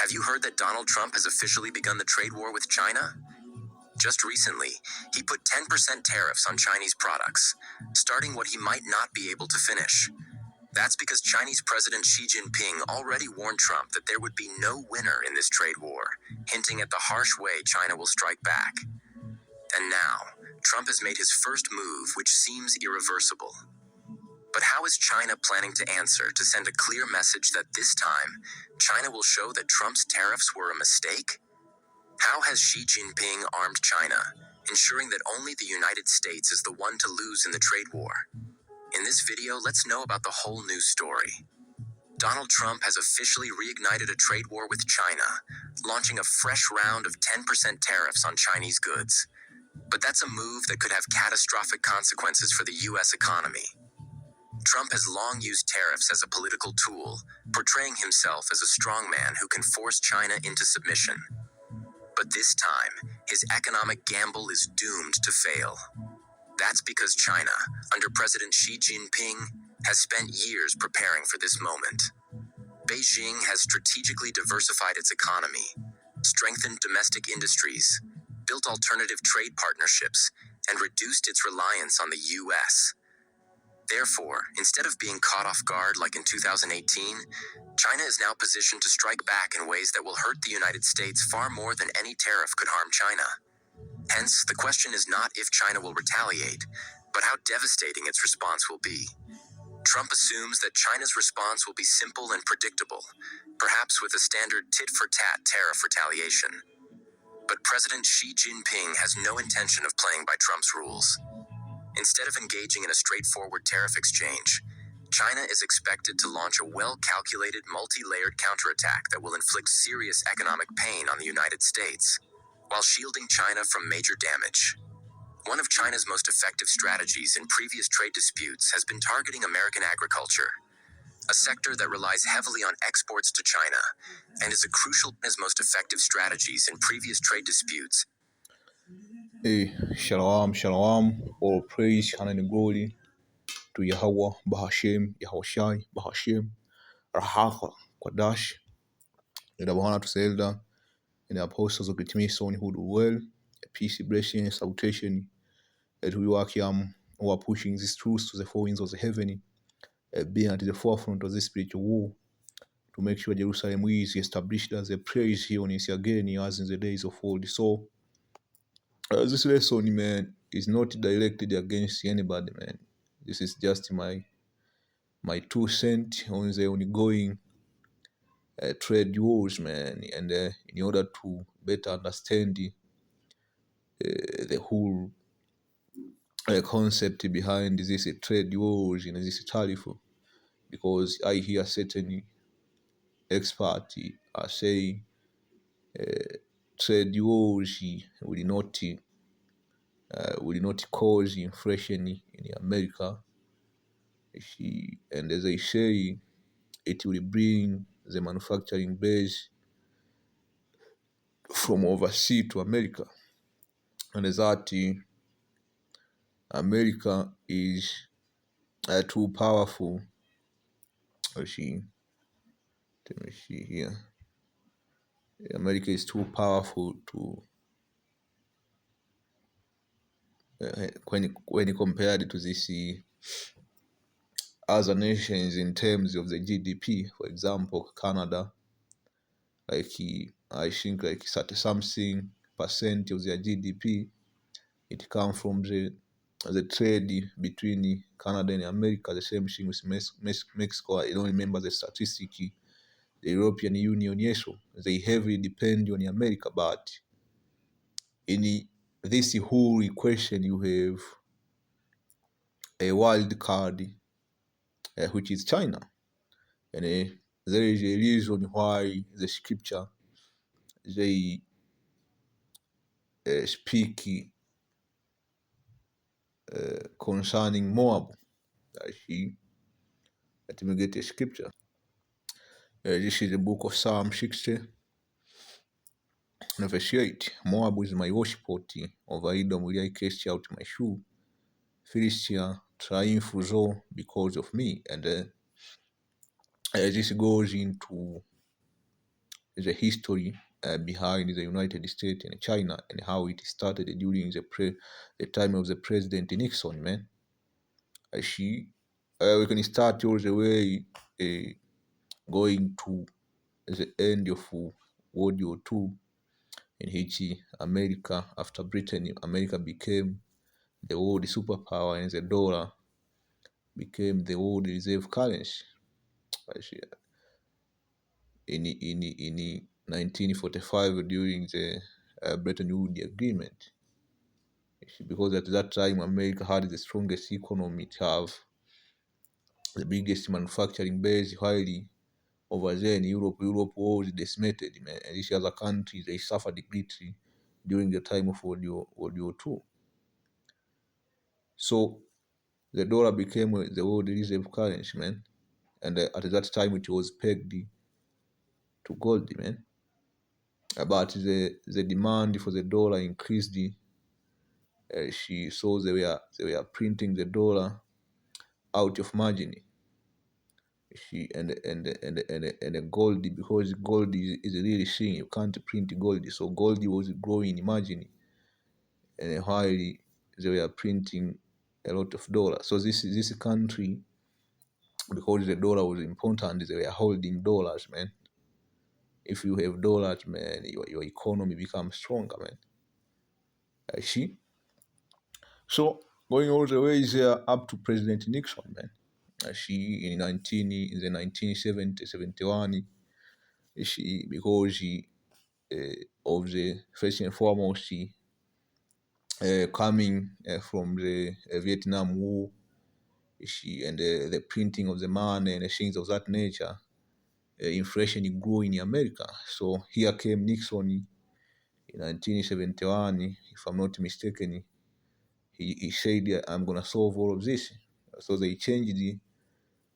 Have you heard that Donald Trump has officially begun the trade war with China? Just recently, he put 10% tariffs on Chinese products, starting what he might not be able to finish. That's because Chinese President Xi Jinping already warned Trump that there would be no winner in this trade war, hinting at the harsh way China will strike back. And now, Trump has made his first move, which seems irreversible. But how is China planning to answer to send a clear message that this time, China will show that Trump's tariffs were a mistake? How has Xi Jinping armed China, ensuring that only the United States is the one to lose in the trade war? In this video, let's know about the whole news story. Donald Trump has officially reignited a trade war with China, launching a fresh round of 10% tariffs on Chinese goods. But that's a move that could have catastrophic consequences for the U.S. economy. Trump has long used tariffs as a political tool, portraying himself as a strongman who can force China into submission. But this time, his economic gamble is doomed to fail. That's because China, under President Xi Jinping, has spent years preparing for this moment. Beijing has strategically diversified its economy, strengthened domestic industries, built alternative trade partnerships, and reduced its reliance on the U.S. Therefore, instead of being caught off guard like in 2018, China is now positioned to strike back in ways that will hurt the United States far more than any tariff could harm China. Hence, the question is not if China will retaliate, but how devastating its response will be. Trump assumes that China's response will be simple and predictable, perhaps with a standard tit-for-tat tariff retaliation. But President Xi Jinping has no intention of playing by Trump's rules. Instead of engaging in a straightforward tariff exchange, China is expected to launch a well-calculated, multi-layered counterattack that will inflict serious economic pain on the United States, while shielding China from major damage. One of China's most effective strategies in previous trade disputes has been targeting American agriculture, a sector that relies heavily on exports to China, and is a crucial as most effective strategies in previous trade disputes. Hey, shalom, shalom, all praise, honor and glory to Yahweh, Bahashem, Yahushai, Bahashem, Rahaka, Kwadash, and Abahana to Zelda, and the apostles of the Timison who do well, a peace, blessing, salutation, as we work who are pushing these truths to the four winds of the heaven, being at the forefront of this spiritual war, to make sure Jerusalem is established as a praise here on its again, as in the days of old. So, this lesson, man, is not directed against anybody, man. This is just my 2 cents on the ongoing trade wars, man. And in order to better understand the whole concept behind this trade wars and this tariff, because I hear certain experts are saying trade wars will not cause inflation in America. And as I say, it will bring the manufacturing base from overseas to America. And that America is too powerful. Let me see here. America is too powerful to when compared to this other nations in terms of the GDP. For example, Canada, like I think like 30-something% of their GDP, it comes from the trade between Canada and America. The same thing with Mexico. I don't remember the statistic. The European Union, yes, they heavily depend on America, but in this whole equation, you have a wild card, which is China. And there is a reason why the scripture, they speak concerning Moab. Let me get a scripture. This is the book of Psalm 60, verse 8. Moab is my worshipot, over Edom will I cast out my shoe. Philistia triumph though because of me. And this goes into the history behind the United States and China and how it started during the time of the President Nixon, man. We can start all the way going to the end of World War II, in which America, after Britain, America became the world superpower and the dollar became the world reserve currency. In 1945, during the Bretton Woods Agreement, because at that time America had the strongest economy, to have the biggest manufacturing base, highly over there in Europe. Europe was decimated, man, and these other countries, they suffered greatly during the time of World War II. So the dollar became the world reserve currency, man, and at that time it was pegged to gold, man. But the demand for the dollar increased. She saw they were printing the dollar out of margin. She and the gold, because gold is really thing, you can't print gold. So gold was growing in margin, and while they were printing a lot of dollars. So this country, because the dollar was important, they were holding dollars, man. If you have dollars, man, your economy becomes stronger, man. See? So going all the way there up to President Nixon, man. She in the 1970, 71, because of the first and foremost coming from the Vietnam War, and the printing of the money and things of that nature, inflation grew in America. So here came Nixon in 1971, if I'm not mistaken. He said, I'm gonna solve all of this. So they changed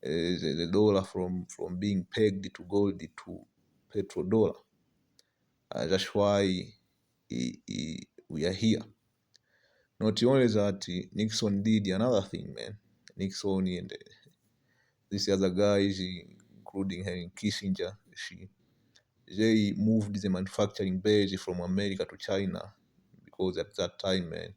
the dollar from being pegged to gold to petrodollar. That's why we are here. Not only that, Nixon did another thing, man. Nixon and these other guys, including Henry Kissinger, they moved the manufacturing base from America to China, because at that time, man,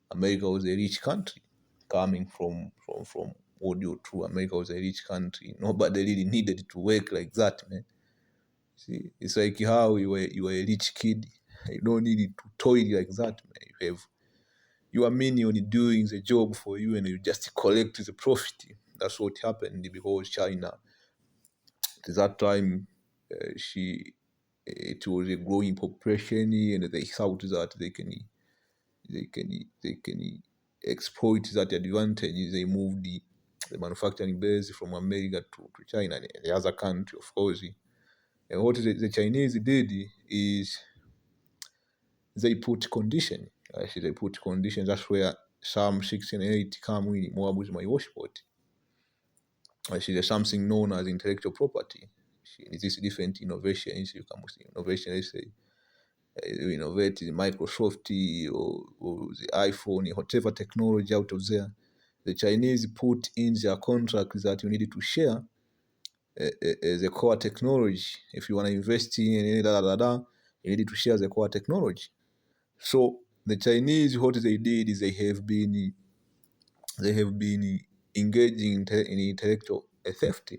America was a rich country. Coming from World War II, America was a rich country. Nobody really needed to work like that, man. See, it's like how you were a rich kid. You don't need to toil like that, man. You have your minion doing the job for you, and you just collect the profit. That's what happened, because China, at that time, it was a growing population, and they thought that they can exploit that advantage. They moved the manufacturing base from America to China and the other country, of course. And what the Chinese did is they put condition. Actually, they put conditions. That's where Psalm 6 and 8 come in. Moab is my worship. Actually, there's something known as intellectual property. It is different innovations. You can see innovation, let's say, you innovate Microsoft or the iPhone, whatever technology out of there. The Chinese put in their contract that you need to share the core technology. If you want to invest in you need to share the core technology. So the Chinese, what they did is they have been engaging in intellectual theft.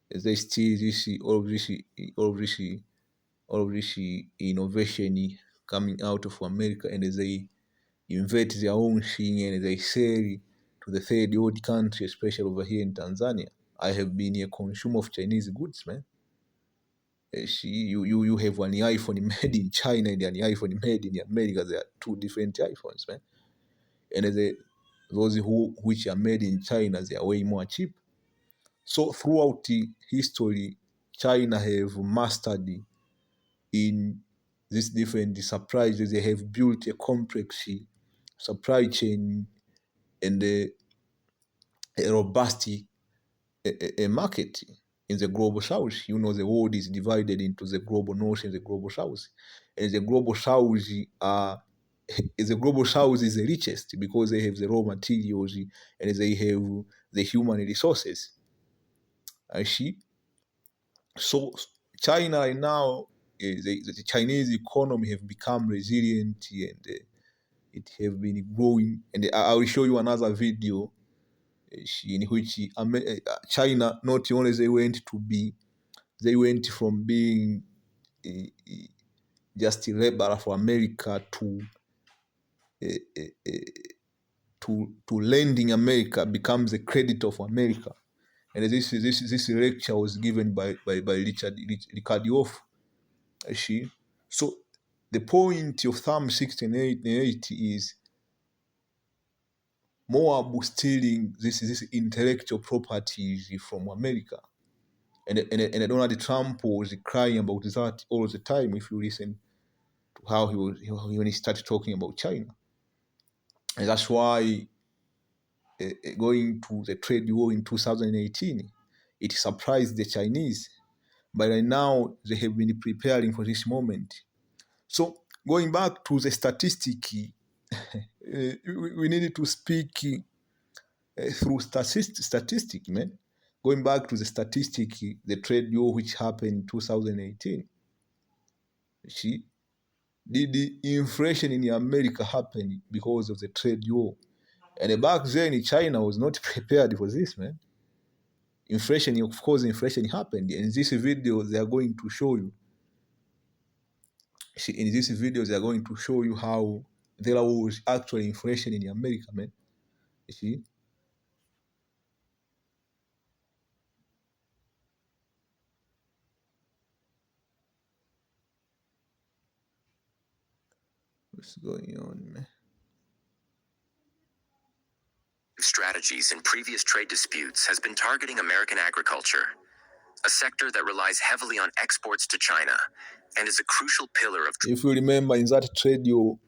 They steal all of this innovation coming out of America, and they invent their own thing and they sell to the third world country, especially over here in Tanzania. I have been a consumer of Chinese goods, man. See, you have an iPhone made in China and an iPhone made in America. They are two different iPhones, man. And those which are made in China, they are way more cheap. So throughout the history, China have mastered in these different supplies. They have built a complex supply chain and a robust market in the global south. The world is divided into the global north and the global south. And the global south is the richest, because they have the raw materials and they have the human resources. I see. So China right now, the Chinese economy have become resilient and it have been growing. And I will show you another video in which China not only they went from being just a laborer for America to lending America, becomes a creditor for America. And this lecture was given by Richard Yoff. So the point of Psalm 68 is Moab stealing this intellectual properties from America. And Donald Trump was crying about that all the time. If you listen to how when he started talking about China, and that's why going to the trade war in 2018, it surprised the Chinese. But right now they have been preparing for this moment. So going back to the statistic, we needed to speak through statistic, man. Going back to the statistic, the trade war which happened in 2018. See, did the inflation in America happen because of the trade war? And back then, China was not prepared for this, man. Inflation, of course, inflation happened. In this video, they are going to show you. See, in this video, they are going to show you how there was actually inflation in America, man. You see? What's going on, man? Strategies in previous trade disputes has been targeting American agriculture, a sector that relies heavily on exports to China and is a crucial pillar of. If you remember, in that trade war,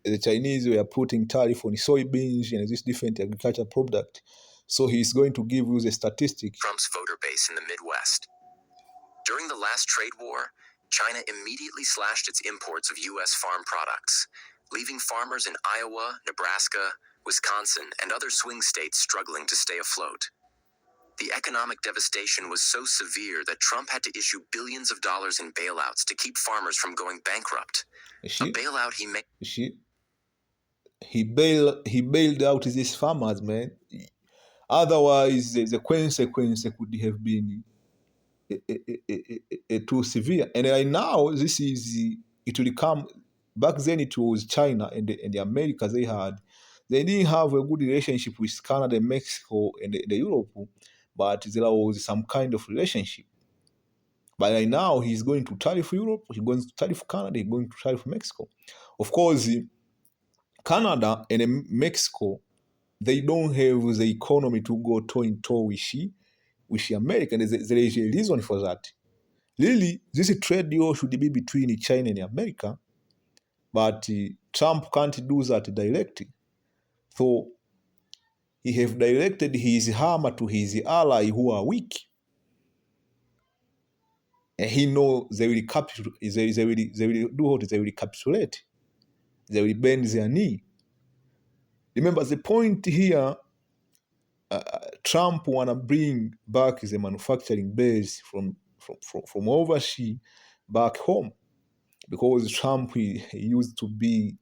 the Chinese were putting tariff on soybeans and this different agricultural product. So he's going to give you the statistics. Trump's voter base in the Midwest. During the last trade war, China immediately slashed its imports of U.S. farm products, leaving farmers in Iowa, Nebraska, Wisconsin, and other swing states struggling to stay afloat. The economic devastation was so severe that Trump had to issue billions of dollars in bailouts to keep farmers from going bankrupt. A bailout he made. He bailed out these farmers, man. Otherwise, the consequence could have been too severe. And right now, it will come. Back then, it was China and the Americas they didn't have a good relationship with Canada, Mexico, and the Europe, but there was some kind of relationship. But right now, he's going to tariff Europe, he's going to tariff Canada, he's going to tariff Mexico. Of course, Canada and Mexico, they don't have the economy to go toe in toe with America. And there is a reason for that. Really, this trade deal should be between China and America, but Trump can't do that directly. So he have directed his hammer to his ally who are weak. And he knows they will do what? They will capitulate. They will bend their knee. Remember, the point here, Trump wanna bring back the manufacturing base from overseas back home, because Trump he used to be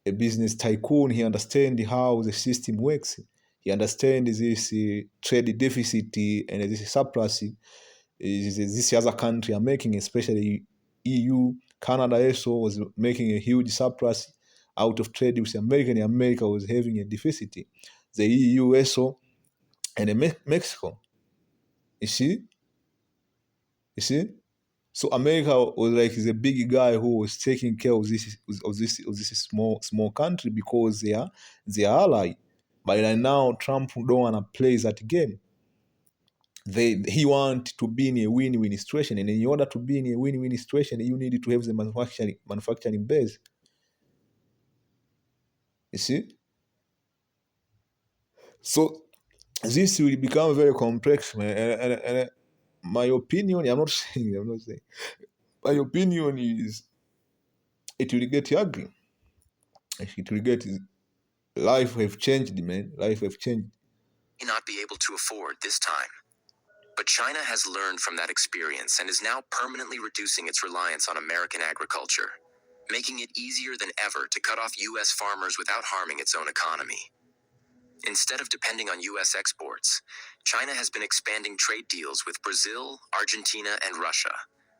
a business tycoon. He understands how the system works. He understands this trade deficit and this surplus this other country are making, especially EU. Canada also was making a huge surplus out of trade with America, and America was having a deficit. The EU also and Mexico. You see? So America was like the big guy who was taking care of this small country because they are ally. But right now Trump don't wanna play that game. He want to be in a win-win situation, and in order to be in a win-win situation, you need to have the manufacturing base. You see? So this will become very complex, man. And my opinion, I'm not saying. My opinion is it will get ugly. It will get life have changed, man. Life have changed. May not be able to afford this time. But China has learned from that experience and is now permanently reducing its reliance on American agriculture, making it easier than ever to cut off U.S. farmers without harming its own economy. Instead of depending on U.S. exports, China has been expanding trade deals with Brazil, Argentina, and Russia,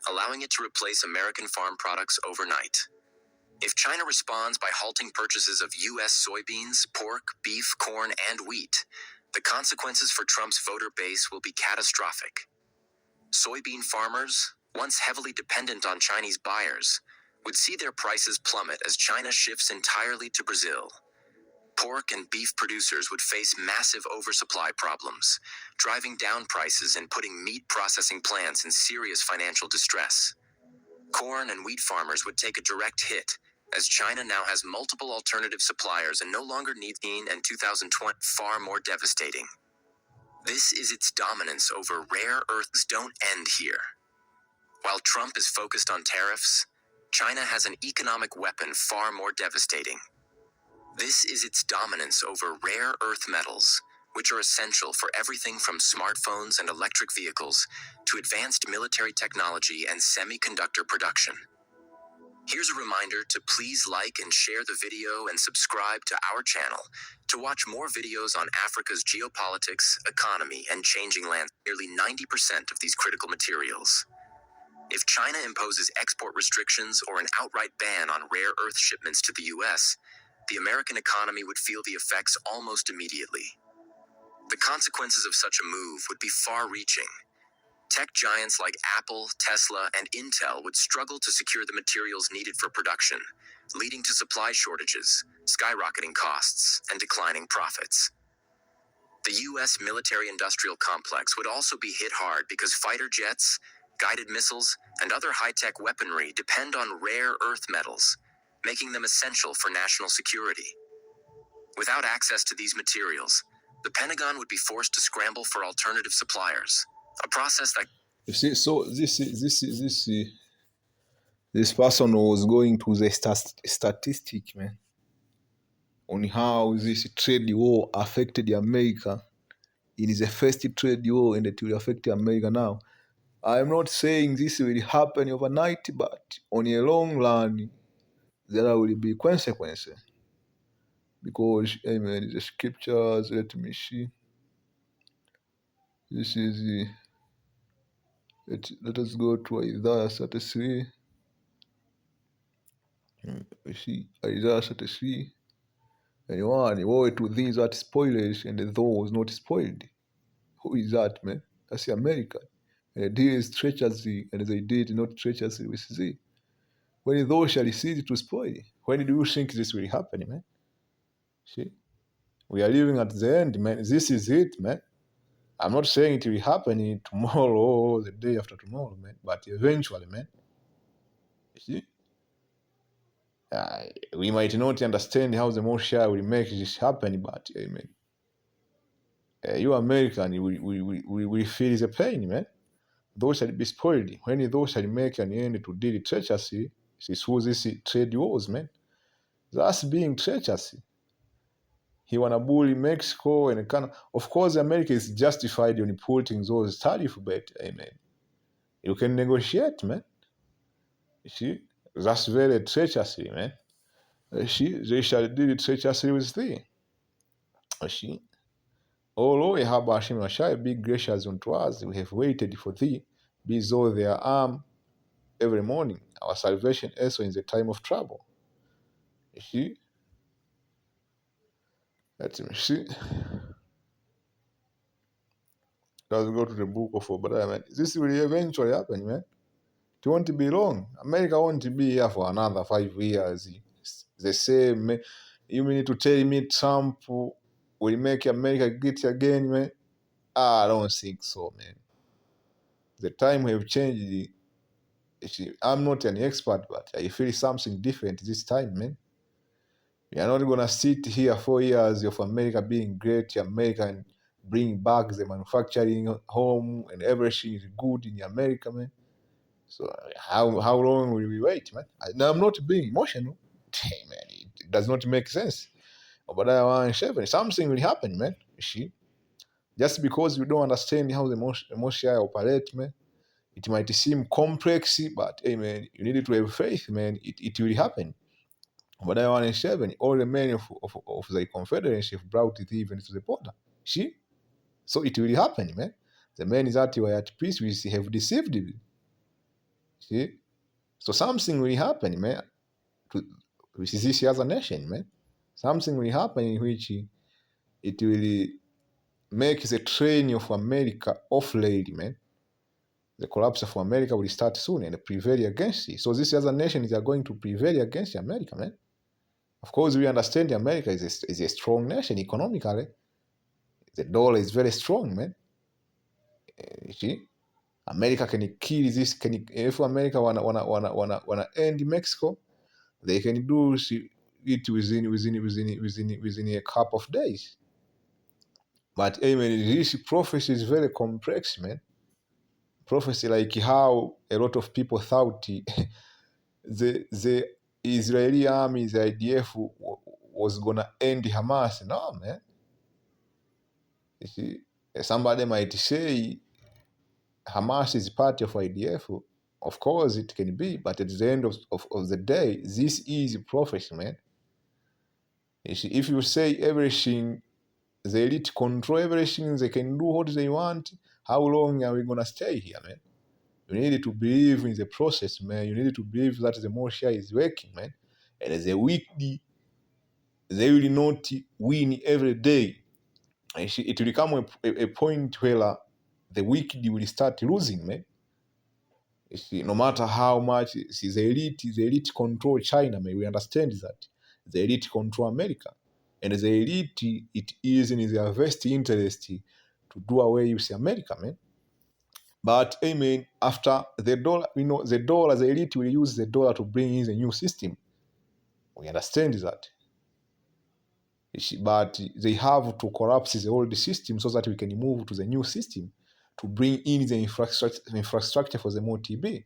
allowing it to replace American farm products overnight. If China responds by halting purchases of U.S. soybeans, pork, beef, corn, and wheat, the consequences for Trump's voter base will be catastrophic. Soybean farmers, once heavily dependent on Chinese buyers, would see their prices plummet as China shifts entirely to Brazil. Pork and beef producers would face massive oversupply problems, driving down prices and putting meat processing plants in serious financial distress. Corn and wheat farmers would take a direct hit, as China now has multiple alternative suppliers and no longer needs and 2020 far more devastating. This is its dominance over rare earths don't end here. While Trump is focused on tariffs, China has an economic weapon far more devastating. This is its dominance over rare earth metals, which are essential for everything from smartphones and electric vehicles to advanced military technology and semiconductor production. Here's a reminder to please like and share the video and subscribe to our channel to watch more videos on Africa's geopolitics, economy, and changing landscape. Nearly 90% of these critical materials. If China imposes export restrictions or an outright ban on rare earth shipments to the U.S., the American economy would feel the effects almost immediately. The consequences of such a move would be far-reaching. Tech giants like Apple, Tesla, and Intel would struggle to secure the materials needed for production, leading to supply shortages, skyrocketing costs, and declining profits. The U.S. military-industrial complex would also be hit hard because fighter jets, guided missiles, and other high-tech weaponry depend on rare earth metals, making them essential for national security. Without access to these materials, the Pentagon would be forced to scramble for alternative suppliers, a process that... You see, so this person was going to the statistic, man, on how this trade war affected America. It is the first trade war and it will affect America now. I'm not saying this will happen overnight, but on a long run, there will be consequences. Because, amen, the scriptures, let me see. This is the, let us go to Isaiah 33. We see Isaiah 33. And woe to thee that spoilest, and those not spoiled. Who is that, man? That's the American. And they did treacherously, and they did not treacherously with thee. When thou shall cease to spoil, when do you think this will happen, man? See? We are living at the end, man. This is it, man. I'm not saying it will happen tomorrow or the day after tomorrow, man. But eventually, man. You see? We might not understand how the Most High will make this happen, but, amen. You American, we feel the pain, man. Those shall be spoiled. When those shall make an end to deal treacherously, this is who this trade wars, man. That's being treacherous. He wanna bully Mexico and Canada. Of course, America is justified in putting those tariffs, but amen. You can negotiate, man. You see, that's very treacherously, man. You see, they shall deal treacherously with thee. You see, although Hashem shall be gracious unto us, we have waited for thee, be thou their arm every morning. Our salvation also in the time of trouble. You see, let me see. Let's go to the book of Obadiah, man. This will eventually happen, man. It won't be long. America won't be here for another 5 years. It's the same, man. You mean to tell me Trump will make America great again, man? I don't think so, man. The time have changed. I'm not an expert, but I feel something different this time, man. We are not gonna sit here 4 years of America being great, America, and bring back the manufacturing home and everything is good in America, man. So how long will we wait, man? Now I'm not being emotional. Man, it does not make sense. But I want something will happen, man. You see? Just because you don't understand how the emotion operate, man, it might seem complex, but hey, man, you need to have faith, man. It will happen. But I 1:7, all the men of the Confederacy have brought it even to the border. See? So it will happen, man. The men that were at peace we have deceived you. See? So something will happen, man, to with this other nation, man. Something will happen in which it will make the train of America off rail, man. The collapse of America will start soon and prevail against it. So these other nations are going to prevail against America, man. Of course, we understand America is a strong nation economically. The dollar is very strong, man. You see, America can kill this. If America wanna end Mexico, they can do it within a couple of days. But I mean, this prophecy is very complex, man. Prophecy like how a lot of people thought the Israeli army, the IDF, was gonna end Hamas. No, man. You see, somebody might say Hamas is part of IDF. Of course, it can be, but at the end of the day, this is prophecy, man. You see, if you say everything, the elite control everything, they can do what they want, how long are we gonna stay here, man? You need to believe in the process, man. You need to believe that the Moshiach is working, man. And the weekly, they will not win every day. And it will come a point where the wicked will start losing, man. You see, no matter how much the elite control China, man. We understand that. The elite control America. And the elite, it is in their best interest to do away with America, man. But I mean, after the dollar, the elite will use the dollar to bring in the new system. We understand that. But they have to collapse the old system so that we can move to the new system to bring in the infrastructure for the MOTB.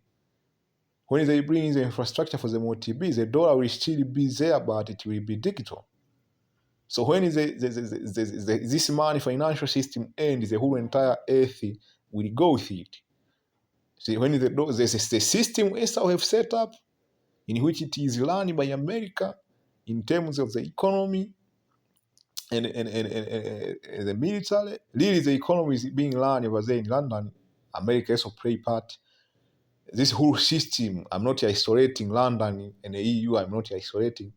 When they bring in the infrastructure for the MOTB, the dollar will still be there, but it will be digital. So when this money financial system ends, the whole entire earth will go with it. See, when the system Esau have set up, in which it is run by America in terms of the economy and the military, really the economy is being run over there in London. America also play part. This whole system, I'm not isolating London and the EU, I'm not isolating.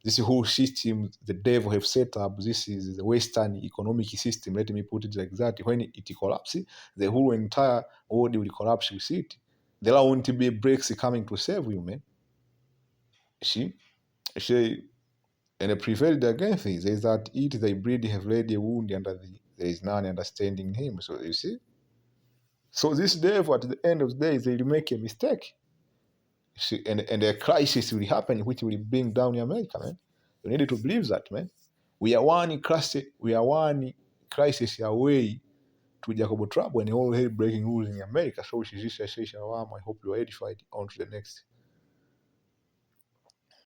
This whole system the devil have set up, this is the Western economic system, let me put it like that. When it collapses, the whole entire world will collapse with it. There won't be breaks coming to save you, man. See? And they prevailed against it. There's that eat thy bread have laid a wound under thee. There is none understanding him. So you see? So this devil at the end of the day, they will make a mistake. See, and a crisis will happen which will bring down America, man. You need to believe that, man. We are one crisis away to Jacob trouble and all hell breaking rules in America. So this is I hope you are edified. On to the next.